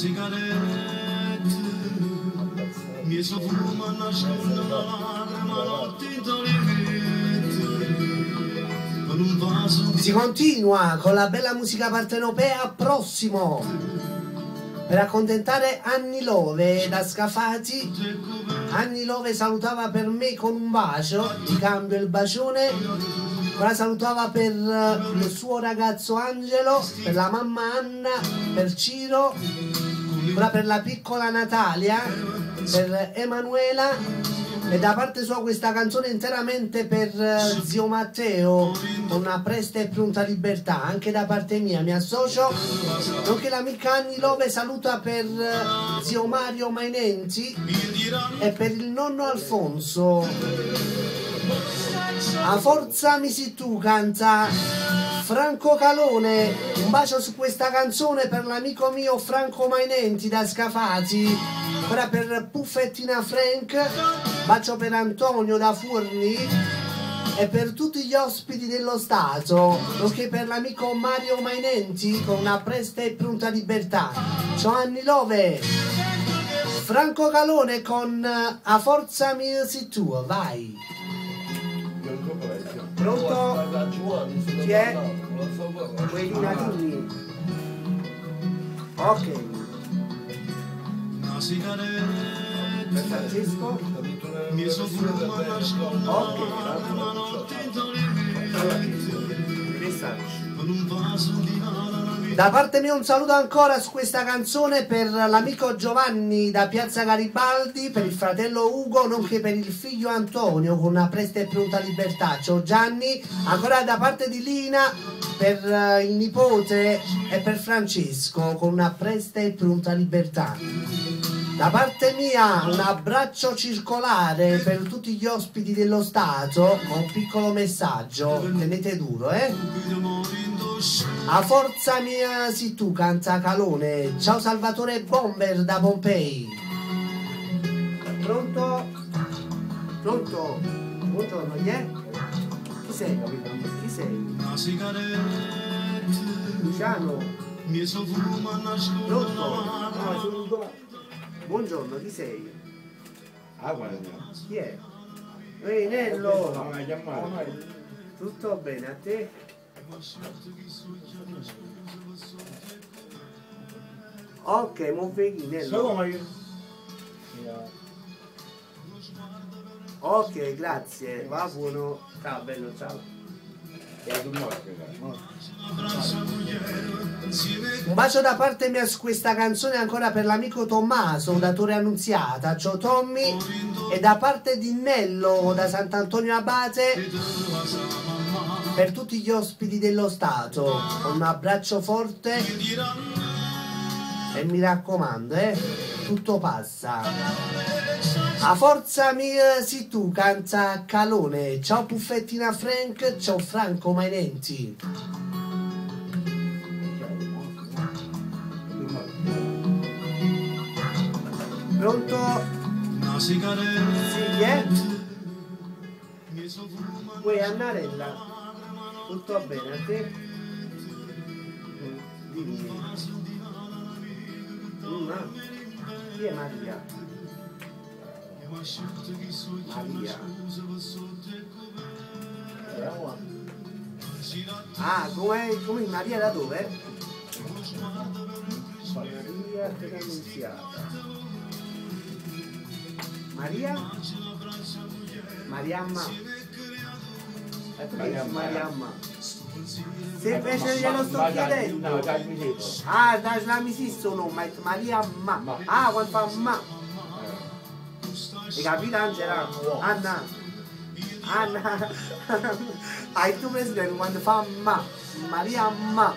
sigaretta mi sofuma nasconde l'arma notte con un vaso. Si continua con la bella musica partenopea. Prossimo per accontentare Anni Love da Scafati. Anni Love salutava per me con un bacio, di cambio il bacione. Ora salutava per il suo ragazzo Angelo, per la mamma Anna, per Ciro, ora per la piccola Natalia, per Emanuela. E da parte sua questa canzone interamente per zio Matteo, con una presta e pronta libertà. Anche da parte mia mi associo, nonché l'amica Anni Love saluta per zio Mario Mainenti e per il nonno Alfonso. A forza misi tu canta Franco Calone. Un bacio su questa canzone per l'amico mio Franco Mainenti da Scafati. Ora per Puffettina Frank, bacio per Antonio da Furni e per tutti gli ospiti dello Stato, nonché per l'amico Mario Mainenti con una presta e pronta libertà. Ciao Anni Love. Franco Calone con A forza misi tu, vai. Pronto? Chi è? Quelina Dini. Ok. Per Francesco? Ok. Da parte mia un saluto ancora su questa canzone per l'amico Giovanni da Piazza Garibaldi, per il fratello Ugo, nonché per il figlio Antonio con una presta e pronta libertà. Ciao Gianni. Ancora da parte di Lina per il nipote e per Francesco con una presta e pronta libertà. Da parte mia un abbraccio circolare per tutti gli ospiti dello Stato con un piccolo messaggio. Tenete duro, eh? A forza mia si tu canta Calone. Ciao Salvatore Bomber da Pompei. Pronto? Pronto? Buongiorno, chi è? Chi sei? Chi sei? Luciano? Pronto? No, sono... Buongiorno, chi sei? Ah, guarda. Chi è? Ehi Nello! Non hai chiamato. Tutto bene, a te? Ok, mo vedi Nello. Ok, grazie, va buono. Ciao bello, ciao. Un bacio da parte mia su questa canzone ancora per l'amico Tommaso, datore Annunziata. Ciao Tommy. E da parte di Nello da Sant'Antonio Abate per tutti gli ospiti dello Stato. Un abbraccio forte e mi raccomando, tutto passa. A forza mia si tu canta Calone. Ciao Puffettina Frank, ciao Franco Mainenti. Pronto? Sì, chi è? Uè, Annarella. Tutto bene, a te? Dimmi. Chi è Maria? Maria. Ah, come Maria da dove? Maria dell'Annunziata. Maria? Mariamma. Mariamma. Se invece glielo sto chiedendo. Ah, da islamico no, ma Mariamma. Ah, quando fa ma. Hai capito Angela? Anna. Anna. Hai tu presidente quando fa ma. Maria ma.